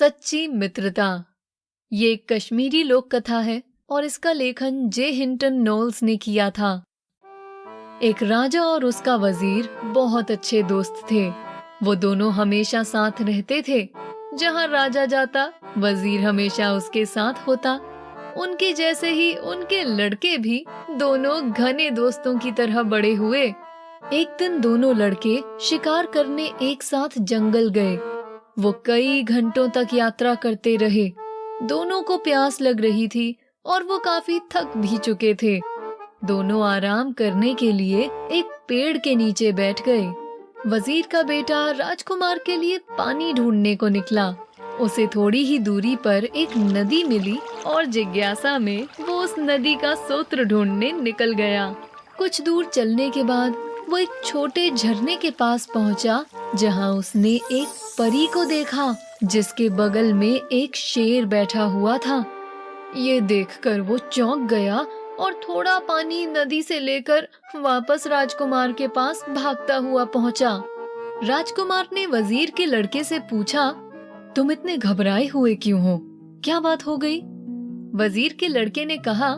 सच्ची मित्रता। ये एक कश्मीरी लोक कथा है और इसका लेखन जे हिंटन नोल्स ने किया था। एक राजा और उसका वजीर बहुत अच्छे दोस्त थे। वो दोनों हमेशा साथ रहते थे। जहाँ राजा जाता, वजीर हमेशा उसके साथ होता। उनके जैसे ही उनके लड़के भी दोनों घने दोस्तों की तरह बड़े हुए। एक दिन दोनों लड़के शिकार करने एक साथ जंगल गए। वो कई घंटों तक यात्रा करते रहे। दोनों को प्यास लग रही थी और वो काफी थक भी चुके थे। दोनों आराम करने के लिए एक पेड़ के नीचे बैठ गए। वजीर का बेटा राजकुमार के लिए पानी ढूंढने को निकला। उसे थोड़ी ही दूरी पर एक नदी मिली और जिज्ञासा में वो उस नदी का स्रोत ढूंढने निकल गया। कुछ दूर चलने के बाद वो एक छोटे झरने के पास पहुंचा, जहां उसने एक परी को देखा जिसके बगल में एक शेर बैठा हुआ था। ये देखकर वो चौंक गया और थोड़ा पानी नदी से लेकर वापस राजकुमार के पास भागता हुआ पहुंचा। राजकुमार ने वजीर के लड़के से पूछा, तुम इतने घबराए हुए क्यों हो? क्या बात हो गई? वजीर के लड़के ने कहा,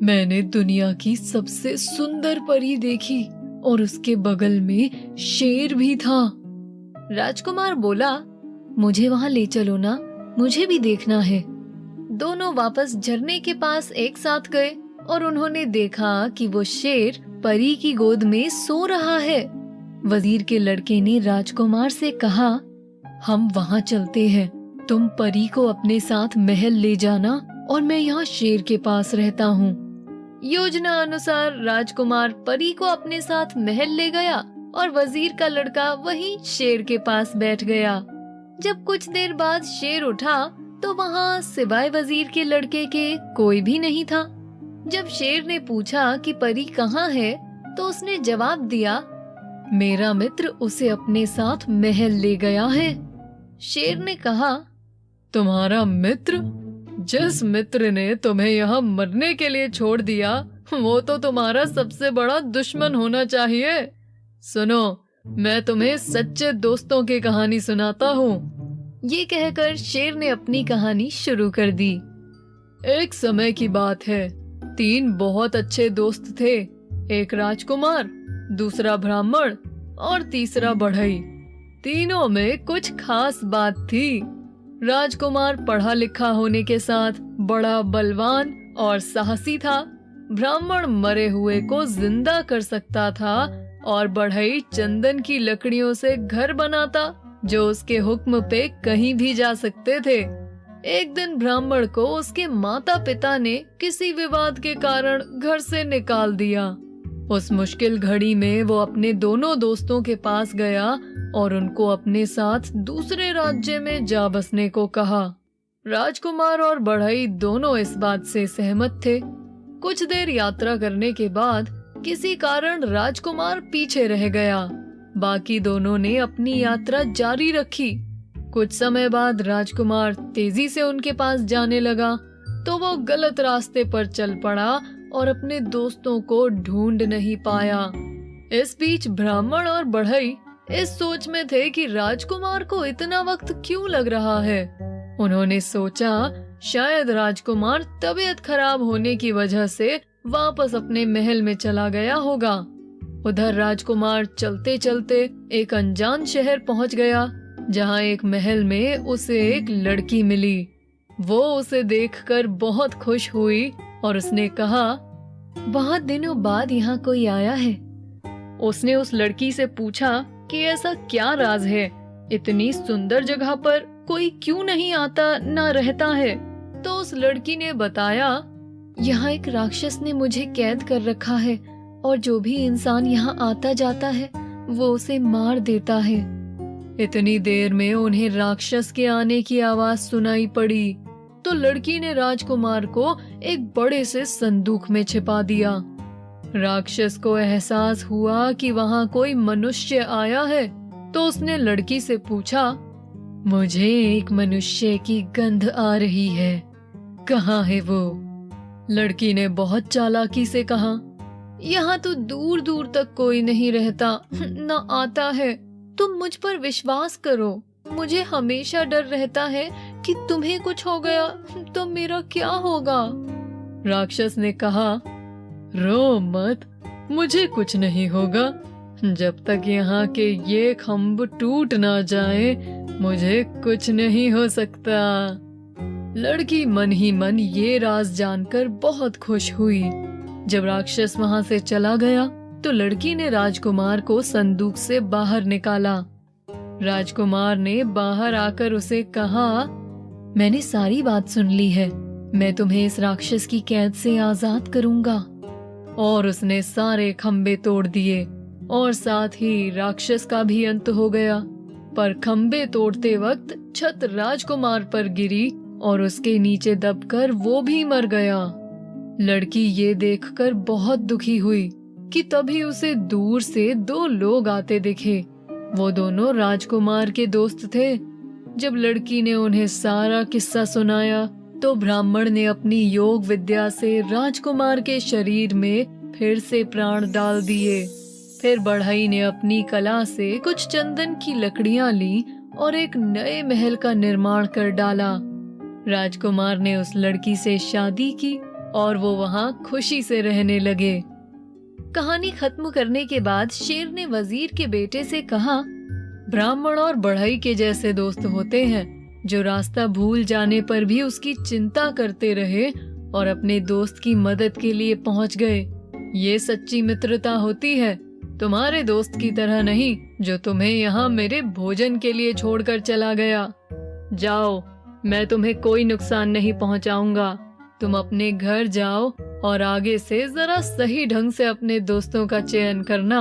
मैंने दुनिया की सबसे सुंदर परी देखी और उसके बगल में शेर भी था। राजकुमार बोला, मुझे वहाँ ले चलो ना, मुझे भी देखना है। दोनों वापस झरने के पास एक साथ गए और उन्होंने देखा कि वो शेर परी की गोद में सो रहा है। वजीर के लड़के ने राजकुमार से कहा, हम वहाँ चलते हैं, तुम परी को अपने साथ महल ले जाना और मैं यहाँ शेर के पास रहता हूँ। योजना अनुसार राजकुमार परी को अपने साथ महल ले गया और वजीर का लड़का वहीं शेर के पास बैठ गया। जब कुछ देर बाद शेर उठा तो वहाँ सिवाय वजीर के लड़के के कोई भी नहीं था। जब शेर ने पूछा कि परी कहाँ है, तो उसने जवाब दिया, मेरा मित्र उसे अपने साथ महल ले गया है। शेर ने कहा, तुम्हारा मित्र? जिस मित्र ने तुम्हें यहाँ मरने के लिए छोड़ दिया, वो तो तुम्हारा सबसे बड़ा दुश्मन होना चाहिए। सुनो, मैं तुम्हें सच्चे दोस्तों की कहानी सुनाता हूँ। ये कहकर शेर ने अपनी कहानी शुरू कर दी। एक समय की बात है, 3 बहुत अच्छे दोस्त थे। एक राजकुमार, दूसरा ब्राह्मण और तीसरा बढ़ई। तीनों में कुछ खास बात थी। राजकुमार पढ़ा लिखा होने के साथ बड़ा बलवान और साहसी था। ब्राह्मण मरे हुए को जिंदा कर सकता था और बढ़ई चंदन की लकड़ियों से घर बनाता, जो उसके हुक्म पे कहीं भी जा सकते थे। एक दिन ब्राह्मण को उसके माता पिता ने किसी विवाद के कारण घर से निकाल दिया। उस मुश्किल घड़ी में वो अपने दोनों दोस्तों के पास गया और उनको अपने साथ दूसरे राज्य में जा बसने को कहा। राजकुमार और बढ़ई दोनों इस बात से सहमत थे। कुछ देर यात्रा करने के बाद किसी कारण राजकुमार पीछे रह गया। बाकी दोनों ने अपनी यात्रा जारी रखी। कुछ समय बाद राजकुमार तेजी से उनके पास जाने लगा तो वो गलत रास्ते पर चल पड़ा और अपने दोस्तों को ढूंढ नहीं पाया। इस बीच ब्राह्मण और बढ़ई इस सोच में थे कि राजकुमार को इतना वक्त क्यों लग रहा है। उन्होंने सोचा शायद राजकुमार तबीयत खराब होने की वजह से वापस अपने महल में चला गया होगा। उधर राजकुमार चलते चलते एक अनजान शहर पहुंच गया, जहां एक महल में उसे एक लड़की मिली। वो उसे देखकर बहुत खुश हुई और उसने कहा, बहुत दिनों बाद यहाँ कोई आया है। उसने उस लड़की से पूछा कि ऐसा क्या राज है, इतनी सुंदर जगह पर कोई क्यों नहीं आता ना रहता है। तो उस लड़की ने बताया, यहाँ एक राक्षस ने मुझे कैद कर रखा है और जो भी इंसान यहाँ आता जाता है वो उसे मार देता है। इतनी देर में उन्हें राक्षस के आने की आवाज सुनाई पड़ी तो लड़की ने राजकुमार को एक बड़े से संदूक में छिपा दिया। राक्षस को एहसास हुआ कि वहाँ कोई मनुष्य आया है तो उसने लड़की से पूछा, मुझे एक मनुष्य की गंध आ रही है, कहाँ है वो? लड़की ने बहुत चालाकी से कहा, यहाँ तो दूर दूर तक कोई नहीं रहता न आता है। तुम मुझ पर विश्वास करो, मुझे हमेशा डर रहता है कि तुम्हें कुछ हो गया तो मेरा क्या होगा? राक्षस ने कहा, रो मत, मुझे कुछ नहीं होगा। जब तक यहाँ के ये खम्भ टूट ना जाए, मुझे कुछ नहीं हो सकता। लड़की मन ही मन ये राज जानकर बहुत खुश हुई। जब राक्षस वहां से चला गया तो लड़की ने राजकुमार को संदूक से बाहर निकाला। राजकुमार ने बाहर आकर उसे कहा, मैंने सारी बात सुन ली है, मैं तुम्हें इस राक्षस की कैद से आजाद करूंगा। और उसने सारे खंबे तोड़ दिए और साथ ही राक्षस का भी अंत हो गया। पर खंबे तोड़ते वक्त छत राजकुमार पर गिरी और उसके नीचे दबकर वो भी मर गया। लड़की ये देखकर बहुत दुखी हुई कि तभी उसे दूर से 2 लोग आते दिखे। वो दोनों राजकुमार के दोस्त थे। जब लड़की ने उन्हें सारा किस्सा सुनाया तो ब्राह्मण ने अपनी योग विद्या से राजकुमार के शरीर में फिर से प्राण डाल दिए। फिर बढ़ई ने अपनी कला से कुछ चंदन की लकड़ियां ली और एक नए महल का निर्माण कर डाला। राजकुमार ने उस लड़की से शादी की और वो वहां खुशी से रहने लगे। कहानी खत्म करने के बाद शेर ने वजीर के बेटे से कहा, ब्राह्मण और बढ़ई के जैसे दोस्त होते हैं जो रास्ता भूल जाने पर भी उसकी चिंता करते रहे और अपने दोस्त की मदद के लिए पहुंच गए। ये सच्ची मित्रता होती है, तुम्हारे दोस्त की तरह नहीं जो तुम्हें यहाँ मेरे भोजन के लिए छोड़कर चला गया। जाओ, मैं तुम्हें कोई नुकसान नहीं पहुंचाऊंगा। तुम अपने घर जाओ और आगे से जरा सही ढंग से अपने दोस्तों का चयन करना।